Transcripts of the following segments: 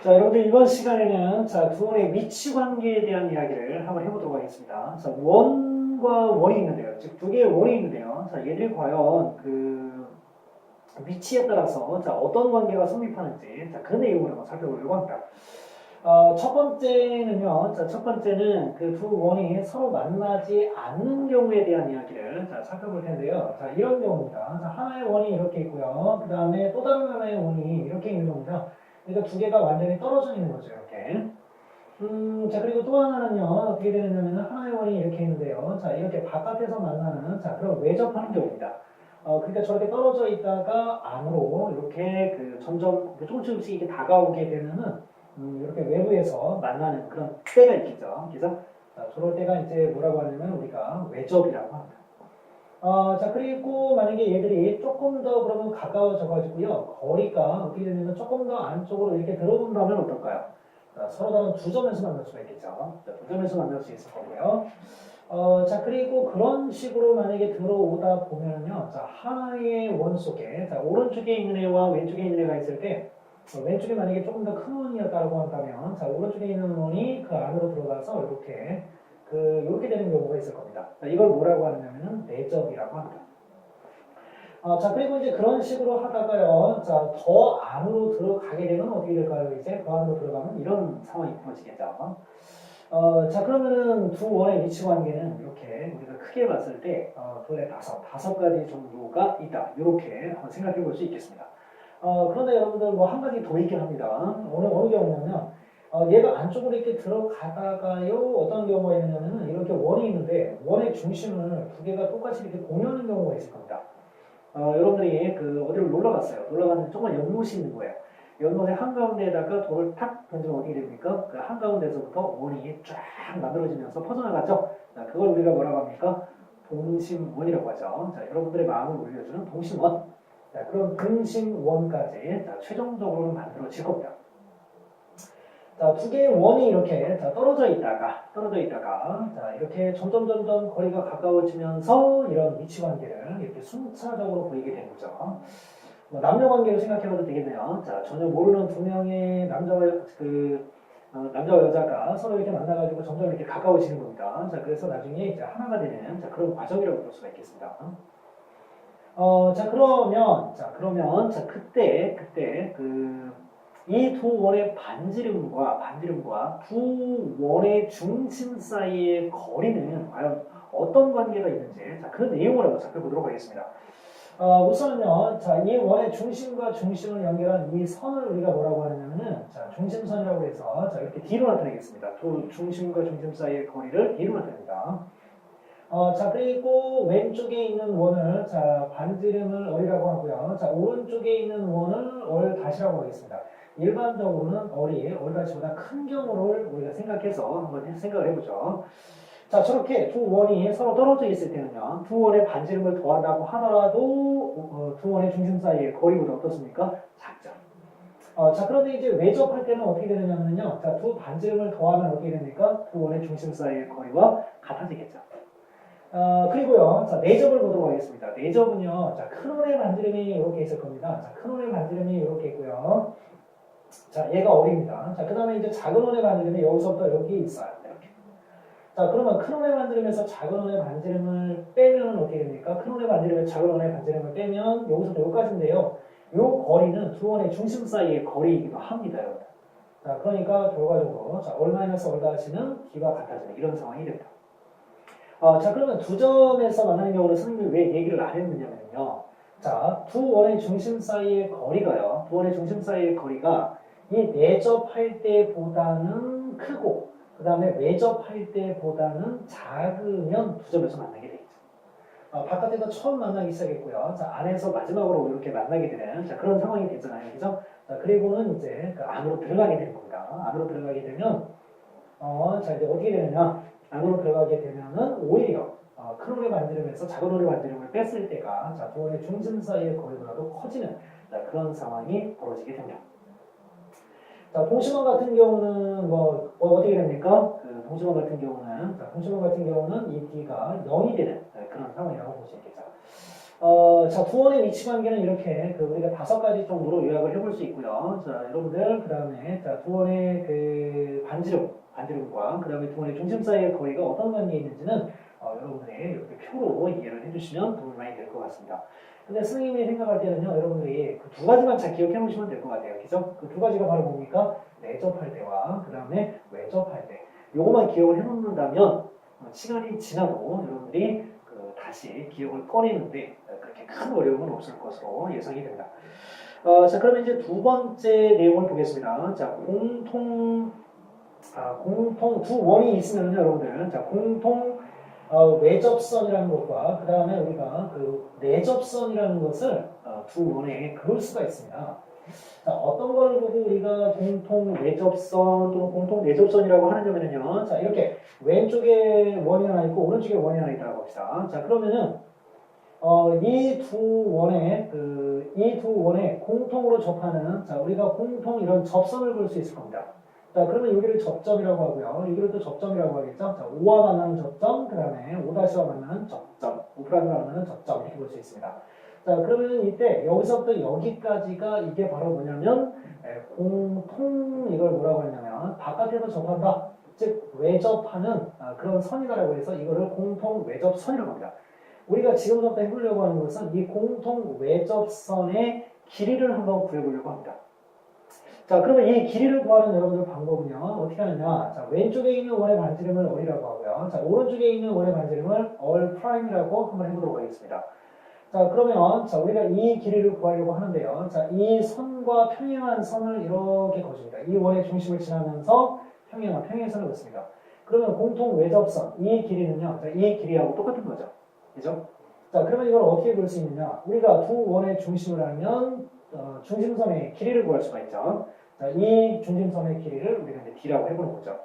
자, 여러분들 이번 시간에는 자, 두 원의 위치 관계에 대한 이야기를 한번 해보도록 하겠습니다. 자, 원과 원이 있는데요. 즉, 두 개의 원이 있는데요. 자, 얘들이 과연 그 위치에 따라서 자, 어떤 관계가 성립하는지 자, 그 내용을 한번 살펴보려고 합니다. 첫 번째는요. 자, 첫 번째는 그 두 원이 서로 만나지 않는 경우에 대한 이야기를 자, 살펴볼 텐데요. 자, 이런 경우입니다. 자, 하나의 원이 이렇게 있고요. 그 다음에 또 다른 하나의 원이 이렇게 있는 겁니다. 그러니까 두 개가 완전히 떨어져 있는 거죠, 이렇게. 자, 그리고 또 하나는요, 어떻게 되느냐면 하나의 원이 이렇게 있는데요. 자, 이렇게 바깥에서 만나는, 자, 그럼 외접하는 경우입니다. 그러니까 저렇게 떨어져 있다가 안으로 이렇게 그 점점 조금씩 이렇게 다가오게 되면은, 이렇게 외부에서 만나는 그런 때가 있겠죠. 그래서, 자, 저럴 때가 이제 뭐라고 하냐면 우리가 외접이라고 합니다. 자, 그리고 만약에 얘들이 조금 더 그러면 가까워져 가지고요. 거리가 어떻게 되냐면 조금 더 안쪽으로 이렇게 들어온다면 어떨까요? 자, 서로 다른 두 점에서 만날 수가 있겠죠. 자, 두 점에서 만날 수 있을 거고요. 자, 그리고 그런 식으로 만약에 들어오다 보면요. 자, 하나의 원 속에, 자, 오른쪽에 있는 애와 왼쪽에 있는 애가 있을 때, 왼쪽에 만약에 조금 더 큰 원이었다고 한다면, 자, 오른쪽에 있는 원이 그 안으로 들어가서 이렇게 되는 경우가 있을 겁니다. 자, 이걸 뭐라고 하냐면은 내접이라고 합니다. 자, 그리고 이제 그런 식으로 하다가요. 자, 더 안으로 들어가게 되면 어떻게 될까요? 이제 더 안으로 들어가면 이런 상황이 벌어지겠죠. 자, 그러면은 두 원의 위치 관계는 이렇게 우리가 크게 봤을 때, 둘의 다섯 가지 정도가 있다. 이렇게 한번 생각해 볼 수 있겠습니다. 그런데 여러분들 뭐 한 가지 더 있긴 합니다. 어느 경우냐면, 얘가 안쪽으로 이렇게 들어가다가요, 어떤 경우가 있느냐면, 이렇게 원이 있는데, 원의 중심을 두 개가 똑같이 이렇게 공유하는 경우가 있을 겁니다. 여러분들이 그 어디로 놀러 갔어요. 놀러 갔는데 정말 연못이 있는 거예요. 연못의 한가운데에다가 돌을 탁 던지면 어떻게 됩니까? 그 한가운데서부터 원이 쫙 만들어지면서 퍼져나가죠. 자, 그걸 우리가 뭐라고 합니까? 동심원이라고 하죠. 자, 여러분들의 마음을 울려주는 동심원. 자, 그런 동심원까지 자, 최종적으로 만들어질 겁니다. 자, 두 개의 원이 이렇게 자, 떨어져 있다가 자, 이렇게 점점 거리가 가까워지면서 이런 위치 관계를 이렇게 순차적으로 보이게 되는 거죠. 뭐 남녀 관계로 생각해봐도 되겠네요. 자, 전혀 모르는 두 명의 남자와 여자가 서로 이렇게 만나가지고 점점 이렇게 가까워지는 겁니다. 자, 그래서 나중에 이제 하나가 되는 자, 그런 과정이라고 볼 수가 있겠습니다. 자, 그때 이 두 원의 반지름과 두 원의 중심 사이의 거리는 과연 어떤 관계가 있는지, 자, 그 내용을 한번 살펴보도록 하겠습니다. 우선은요, 자, 이 원의 중심과 중심을 연결한 이 선을 우리가 뭐라고 하냐면은, 자, 중심선이라고 해서, 자, 이렇게 뒤로 나타내겠습니다. 두 중심과 중심 사이의 거리를 뒤로 나타냅니다. 자, 그리고 왼쪽에 있는 원을, 자, 반지름을 어리라고 하고요. 자, 오른쪽에 있는 원을 얼다시라고 하겠습니다. 일반적으로는 얼다시보다 큰 경우를 우리가 생각해서 한번 생각을 해보죠. 자, 저렇게 두 원이 서로 떨어져 있을 때는요, 두 원의 반지름을 더한다고 하더라도, 두 원의 중심 사이의 거리보다 어떻습니까? 작죠. 자, 그런데 이제 외접할 때는 어떻게 되느냐면요, 자, 두 반지름을 더하면 어떻게 됩니까? 두 원의 중심 사이의 거리와 같아지겠죠. 그리고요, 자, 내접을 보도록 하겠습니다. 내접은요, 자, 큰 원의 반지름이 이렇게 있을 겁니다. 자, 큰 원의 반지름이 이렇게 있고요. 자, 얘가 어립니다. 자, 그 다음에 이제 작은 원의 반지름이 여기서부터 여기 있어요. 이렇게. 자, 그러면 큰 원의 반지름에서 작은 원의 반지름을 빼면 어떻게 됩니까? 큰 원의 반지름에서 작은 원의 반지름을 빼면 여기서부터 여기까지인데요. 이 거리는 두 원의 중심 사이의 거리이기도 합니다, 여러분. 자, 그러니까 결과적으로, 자, 얼-얼다시는 D가 같아지는 이런 상황이 됩니다. 자, 그러면 두 점에서 만나는 경우는 선생님이 왜 얘기를 안 했느냐면요. 자, 두 원의 중심 사이의 거리가요. 두 원의 중심 사이의 거리가 이 내접할 때보다는 크고, 그 다음에 외접할 때보다는 작으면 두 점에서 만나게 되겠죠. 바깥에서 처음 만나기 시작했고요. 자, 안에서 마지막으로 이렇게 만나게 되는 자, 그런 상황이 됐잖아요. 그죠? 자, 그리고는 이제 그 안으로 들어가게 되는 겁니다. 안으로 들어가게 되면, 자, 이제 어떻게 되느냐. 안으로 들어가게 되면은 오히려 큰 원의 반지름에서 작은 원의 반지름을 뺐을 때가 자, 두 원의 중심 사이의 거리보다도 커지는 자, 그런 상황이 벌어지게 됩니다. 자, 동심원 같은 경우는 어떻게 됩니까? 그 동심원 같은 경우는 이 D가 0이 되는 그런 상황이라고 볼 수 있겠죠. 자, 두 원의 위치 관계는 이렇게 우리가 5가지 정도로 요약을 해볼 수 있고요. 자, 여러분들 그 다음에 자, 두 원의 반지름과 그 다음에 두 원의 중심 사이의 거리가 어떤 관계에 있는지는 여러분들이 이렇게 표로 이해를 해주시면 도움이 많이 될 것 같습니다. 근데 선생님이 생각할 때는요, 여러분들이 그 두 가지만 잘 기억해 놓으시면 될 것 같아요. 그죠? 그 두 가지가 바로 뭡니까? 내접할 때와 그 다음에 외접할 때. 요것만 기억을 해 놓는다면 시간이 지나도 여러분들이 다시 기억을 꺼내는데 그렇게 큰 어려움은 없을 것으로 예상이 됩니다. 자, 그러면 이제 두 번째 내용을 보겠습니다. 자, 공통 두 원이 있으면 여러분들, 자, 공통 외접선이라는 것과 그 다음에 우리가 그 내접선이라는 것을 두 원에 그을 수가 있습니다. 자, 어떤 걸 보고 우리가 공통 외접선 또는 공통 내접선이라고 하느냐면요. 자, 이렇게 왼쪽에 원이 하나 있고 오른쪽에 원이 하나 있다고 합시다. 자, 그러면은 이 두 원에 공통으로 접하는, 자, 우리가 공통 이런 접선을 볼 수 있을 겁니다. 자, 그러면 여기를 접점이라고 하고요. 여기를 또 접점이라고 하겠죠. 자, O와 만나는 접점, 그 다음에 O''와 만나는 접점, O'와 만나는 접점 이렇게 볼 수 있습니다. 자, 그러면 이때 여기서부터 여기까지가 이게 바로 뭐냐면 공통, 이걸 뭐라고 하냐면 바깥에서 접한다, 즉 외접하는 그런 선이라고 해서 이거를 공통 외접선이라고 합니다. 우리가 지금부터 해보려고 하는 것은 이 공통 외접선의 길이를 한번 구해보려고 합니다. 자, 그러면 이 길이를 구하는 여러분들 방법은요, 어떻게 하느냐. 자, 왼쪽에 있는 원의 반지름을 얼이라고 하고요. 자, 오른쪽에 있는 원의 반지름을 얼 프라임이라고 한번 해보도록 하겠습니다. 자, 그러면 자, 우리가 이 길이를 구하려고 하는데요. 자, 이 선과 평행한 선을 이렇게 거줍니다. 이 원의 중심을 지나면서 평행선을 긋습니다. 그러면 공통 외접선, 이 길이는요, 자, 이 길이하고 똑같은 거죠. 그죠? 자, 그러면 이걸 어떻게 볼 수 있느냐? 우리가 두 원의 중심을 알면 중심선의 길이를 구할 수가 있죠. 자, 이 중심선의 길이를 우리가 이제 D라고 해보는 거죠.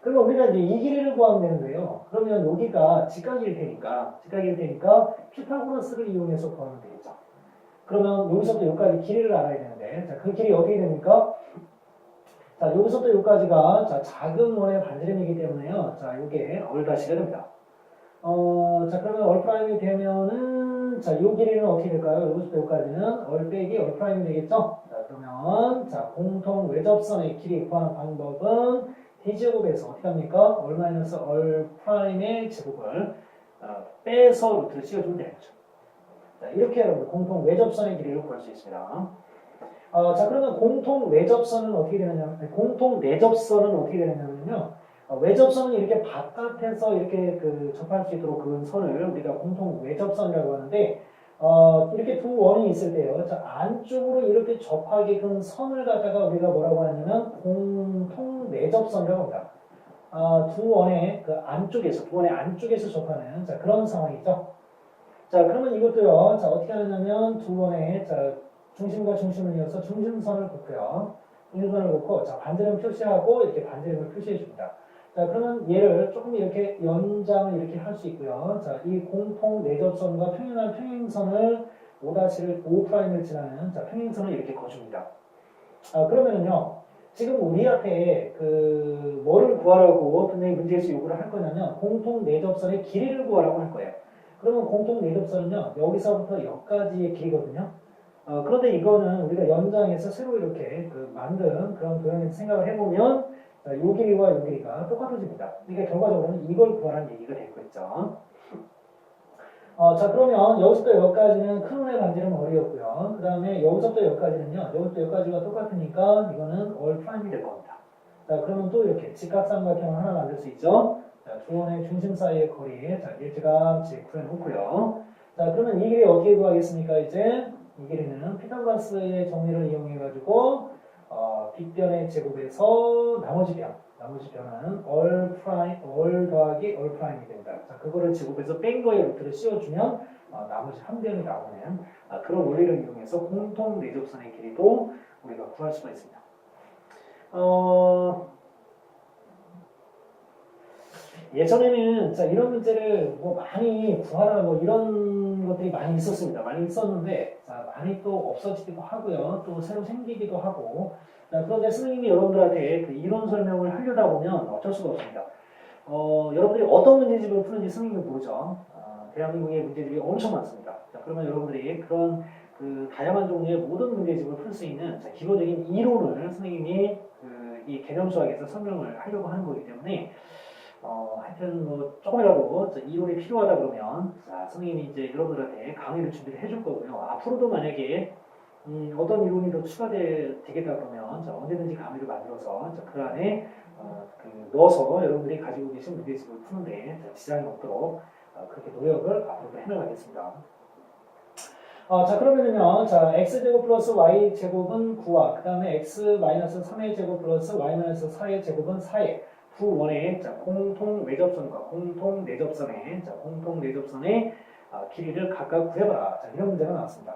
그러면 우리가 이제 이 길이를 구하면 되는데요. 그러면 여기가 직각일 테니까 피타고라스를 이용해서 구하면 되겠죠. 그러면 여기서부터 여기까지 길이를 알아야 되는데, 자, 그 길이 어떻게 됩니까? 자, 여기서부터 여기까지가 자, 작은 원의 반지름이기 때문에요. 자, 이게 얼다시가 됩니다. 자, 그러면 얼프라임이 되면은, 자, 요 길이는 어떻게 될까요? 여기서부터 여기까지는 얼 빼기 얼프라임이 되겠죠? 자, 그러면, 자, 공통 외접선의 길이 구하는 방법은 D제곱에서 어떻게 합니까? 얼 마이너스 얼프라임의 제곱을 빼서 루트를 씌워주면 되는 거죠. 자, 이렇게 여러분, 공통 외접선의 길이를 구할 수 있습니다. 자, 그러면 공통 외접선은 어떻게 되느냐, 공통 내접선은 어떻게 되느냐면요. 외접선은 이렇게 바깥에서 이렇게 접할 수 있도록 그은 선을 우리가 공통 외접선이라고 하는데, 이렇게 두 원이 있을 때요. 자, 안쪽으로 이렇게 접하게끔 선을 갖다가 우리가 뭐라고 하냐면 공통 내접선이라고 합니다. 두 원의 두 원의 안쪽에서 접하는, 자, 그런 상황이죠. 자, 그러면 이것도요. 자, 어떻게 하느냐면 두 원의, 자, 중심과 중심을 이어서 중심선을 긋고요. 중심선을 긋고, 자, 반지름 표시하고 이렇게 반지름을 표시해 줍니다. 자, 그러면 얘를 조금 이렇게 연장을 이렇게 할 수 있고요. 자, 이 공통 내접선과 평행한 평행선을 O''을 지나는, 자, 평행선을 이렇게 거줍니다. 그러면은요, 지금 우리한테 뭐를 구하라고 분명히 문제에서 요구를 할 거냐면 공통 내접선의 길이를 구하라고 할 거예요. 그러면 공통 내접선은요, 여기서부터 여기까지의 길이거든요. 그런데 이거는 우리가 연장해서 새로 이렇게 만든 그런 도형에서 생각을 해보면, 자, 요 길이와 요 길이가 똑같아집니다. 그러니까 결과적으로는 이걸 구하라는 얘기가 될 거죠. 자, 그러면 여기서부터 여기까지는 큰 원의 반지름은 얼이었고요. 그 다음에 여기서부터 여기까지는요, 여기서부터 여기까지가 똑같으니까 이거는 얼 프라임이 될 겁니다. 자, 그러면 또 이렇게 직각삼각형을 하나 만들 수 있죠. 자, 두 원의 중심 사이의 거리, 자, 일지감 구해놓고요. 자, 그러면 이 길이 어떻게 구하겠습니까? 이제 이 길이는 피타고라스의 정리를 이용해가지고 빗변의 제곱에서 나머지 변은 얼 더하기 얼 프라임이 된다. 자, 그거를 제곱에서 뺀 거에 루트를 씌워주면 나머지 한 변이 나오는 그런 원리를 이용해서 공통 내접선의 길이도 우리가 구할 수가 있습니다. 예전에는 자, 이런 문제를 뭐 많이 구하라 뭐 이런 것들이 많이 있었습니다. 많이 있었는데 자, 많이 또 없어지기도 하고요. 또 새로 생기기도 하고. 자, 그런데 선생님이 여러분들한테 이론 설명을 하려다 보면 어쩔 수가 없습니다. 여러분들이 어떤 문제집을 푸는지 선생님이 모르죠. 대한민국의 문제집이 엄청 많습니다. 자, 그러면 여러분들이 그런 그 다양한 종류의 모든 문제집을 풀 수 있는 자, 기본적인 이론을 선생님이 이 개념 수학에서 설명을 하려고 하는 거기 때문에 하여튼 뭐 조금이라도 이론이 필요하다 그러면 자, 선생님이 이제 여러분들한테 강의를 준비를 해줄 거고요. 앞으로도 만약에 어떤 이론이 더 추가되겠다 그러면 자, 언제든지 강의를 만들어서 자, 그 안에 넣어서 여러분들이 가지고 계신 문제집을 푸는데 자, 지장이 없도록 그렇게 노력을 앞으로도 해나가겠습니다. 자, 그러면은요, 자, x제곱 플러스 y제곱은 9와, 그 다음에 x 마이너스 3의 제곱 플러스 y 마이너스 4의 제곱은 4의 두 원의 자, 공통 외접선과 공통 내접선의 자, 공통 내접선의 길이를 각각 구해봐라. 자, 이런 문제가 나왔습니다.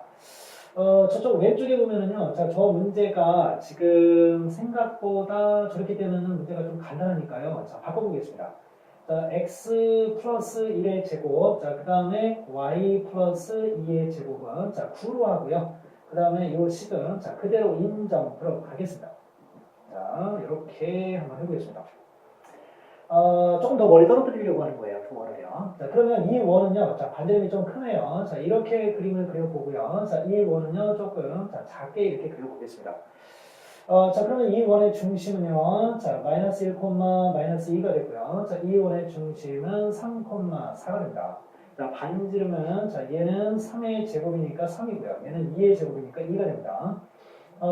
저쪽 왼쪽에 보면은요, 자, 저 문제가 지금 생각보다 저렇게 되면은 문제가 좀 간단하니까요. 자, 바꿔보겠습니다. 자, x 플러스 1의 제곱, 자, 그 다음에 y 플러스 2의 제곱은 자, 9로 하고요. 그 다음에 요 식은 자, 그대로 인정 들어가겠습니다. 자, 이렇게 한번 해보겠습니다. 조금 더 멀리 떨어뜨리려고 하는 거예요. 그 원을요. 자, 그러면 이 원은요, 자, 반지름이 좀 크네요. 자, 이렇게 그림을 그려보고요. 자, 이 원은요, 조금 자, 작게 이렇게 그려보겠습니다. 자, 그러면 이 원의 중심은요, 자, 마이너스 1, 마이너스 2가 되고요. 자, 이 원의 중심은 3,4가 됩니다. 자, 반지름은, 자, 얘는 3의 제곱이니까 3이고요. 얘는 2의 제곱이니까 2가 됩니다.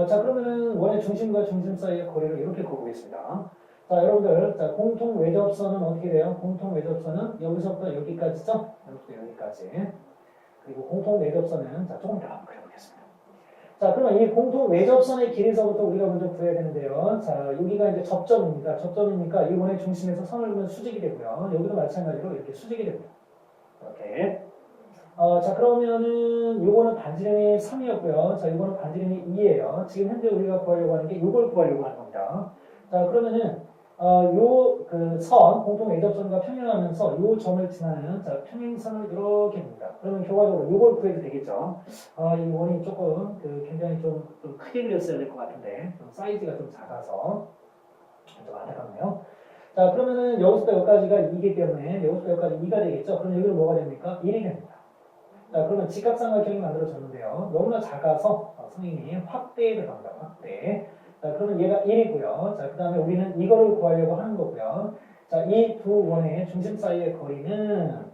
자, 그러면은 원의 중심과 중심 사이의 거리를 이렇게 그어보겠습니다. 자, 여러분들, 자, 공통 외접선은 어떻게 돼요? 공통 외접선은 여기서부터 여기까지죠? 여기서부터 여기까지. 그리고 공통 내접선은, 자, 조금 더 한번 그려보겠습니다. 자, 그러면 이 공통 외접선의 길이서부터 우리가 먼저 구해야 되는데요. 자, 여기가 이제 접점입니다. 접점이니까 이 원의 중심에서 선을 그으면 수직이 되고요. 여기도 마찬가지로 이렇게 수직이 됩니다. 이렇게. 자, 그러면은 요거는 반지름이 3이었고요. 자, 요거는 반지름이 2예요. 지금 현재 우리가 구하려고 하는 게 요걸 구하려고 하는 겁니다. 자, 그러면은 요 그 선, 공통 외접선과 평행하면서 요 점을 지나는 자, 평행선을 이렇게 봅니다. 그러면 결과적으로 요걸 구해도 되겠죠. 이 원이 조금 굉장히 좀 크게 그렸어야 될 것 같은데 좀 사이즈가 좀 작아서 좀 안타깝네요. 자, 그러면은 여기서부터 여기까지가 2이기 때문에 여기서부터 여기까지 2가 되겠죠. 그럼 여기는 뭐가 됩니까? 1이 됩니다. 자, 그러면 직각삼각형이 만들어졌는데요. 너무나 작아서 선생님이 확대에 들어갑니다. 확대. 자, 그러면 얘가 1이고요. 자, 그 다음에 우리는 이거를 구하려고 하는 거고요. 자, 이 두 원의 중심 사이의 거리는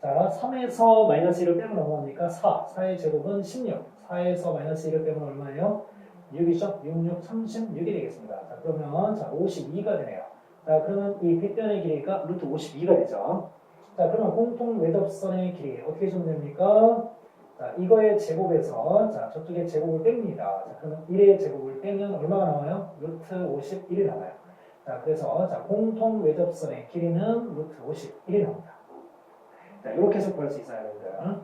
자, 3에서 마이너스 1을 빼면 얼마입니까? 4. 4의 제곱은 16. 4에서 마이너스 1을 빼면 얼마예요? 6이죠? 6, 6, 36이 되겠습니다. 자, 그러면 자, 52가 되네요. 자, 그러면 이 빗변의 길이가 루트 52가 되죠. 자, 그러면 공통 외접선의 길이 어떻게 주면 됩니까? 자, 이거의 제곱에서 자, 저쪽의 제곱을 뺍니다. 자, 그러면 1의 제곱을 빼면 얼마가 나와요? 루트 51이 나와요. 자, 그래서 자, 공통 외접선의 길이는 루트 51이 나옵니다. 자, 이렇게 해서 구할 수 있어요, 여러분들.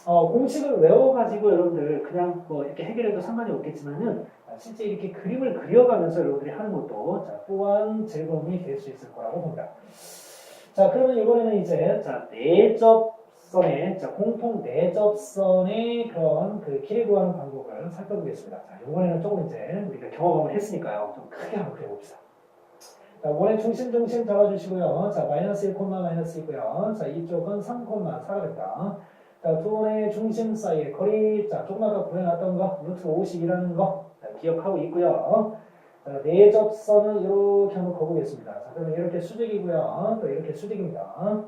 공식을 외워가지고 여러분들 그냥 뭐 이렇게 해결해도 상관이 없겠지만은 실제 이렇게 그림을 그려가면서 여러분들이 하는 것도 자, 또한 즐거움이 될 수 있을 거라고 봅니다. 자, 그러면 이번에는 이제 자, 내접선의 자, 공통 내접선의 그런 길이 구하는 방법을 살펴보겠습니다. 자, 이번에는 조금 이제 우리가 경험을 했으니까요. 좀 크게 한번 그려봅시다. 자, 원의 중심 잡아주시고요. 자, 마이너스 1, 마이너스 2고요. 자, 이쪽은 3,4가 됩니다. 자, 두 원의 중심 사이의 거리, 자, 조금 아까 구해놨던 거, 루트 50이라는 거, 자, 기억하고 있고요. 자, 내접선을 이렇게 한번 그어보겠습니다. 자, 그러면 이렇게 수직이고요. 또 이렇게 수직입니다.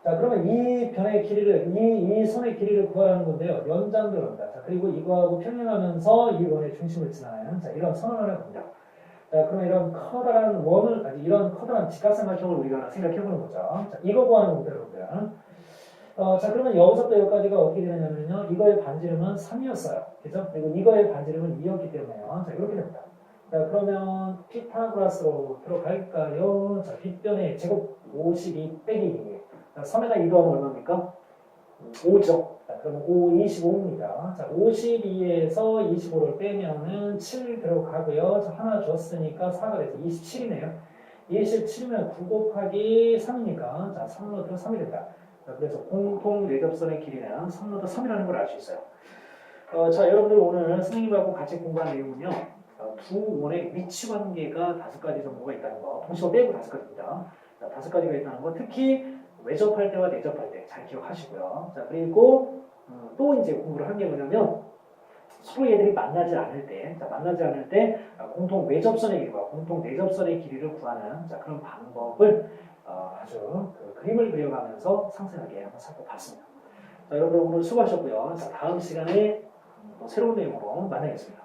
자, 그러면 이 변의 길이를, 이 선의 길이를 구하라는 건데요. 연장 들어갑니다. 자, 그리고 이거하고 평행하면서 이 원의 중심을 지나는, 자, 이런 선을 하나 봅니다. 자, 그러면 이런 커다란 원을, 아니, 이런 커다란 직각삼각형을 우리가 생각해보는 거죠. 자, 이거 구하는 겁니다, 여러분들. 자, 그러면 여기서부터 여기까지가 어떻게 되냐면요. 이거의 반지름은 3이었어요. 그죠? 그리고 이거의 반지름은 2였기 때문에요. 자, 이렇게 됩니다. 자, 그러면 피타고라스로 들어갈까요? 자, 빗변의 제곱 52 빼기. 자, 3에다 2 더하면 얼마입니까? 5죠. 자, 그러면 5, 25입니다. 자, 52에서 25를 빼면은 7 들어가고요. 자, 하나 줬으니까 4가 돼서 27이네요. 27이면 9 곱하기 3이니까, 자, 3루트 3이 된다. 자, 그래서 공통 내접선의 길이는 3루트 3이라는 걸 알 수 있어요. 자, 여러분들 오늘 선생님하고 같이 공부한 내용은요. 두 원의 위치 관계가 5가지 정도가 있다는 거. 동시에 빼고 5가지입니다. 자, 5가지가 있다는 거. 특히 외접할 때와 내접할 때 잘 기억하시고요. 자, 그리고 또 이제 공부를 한 게 뭐냐면 서로 얘들이 만나지 않을 때, 자, 만나지 않을 때 공통 외접선의 길이와 공통 내접선의 길이를 구하는 자, 그런 방법을 아주 그 그림을 그려가면서 상세하게 한번 살펴봤습니다. 자, 여러분 오늘 수고하셨고요. 자, 다음 시간에 또 새로운 내용으로 만나겠습니다.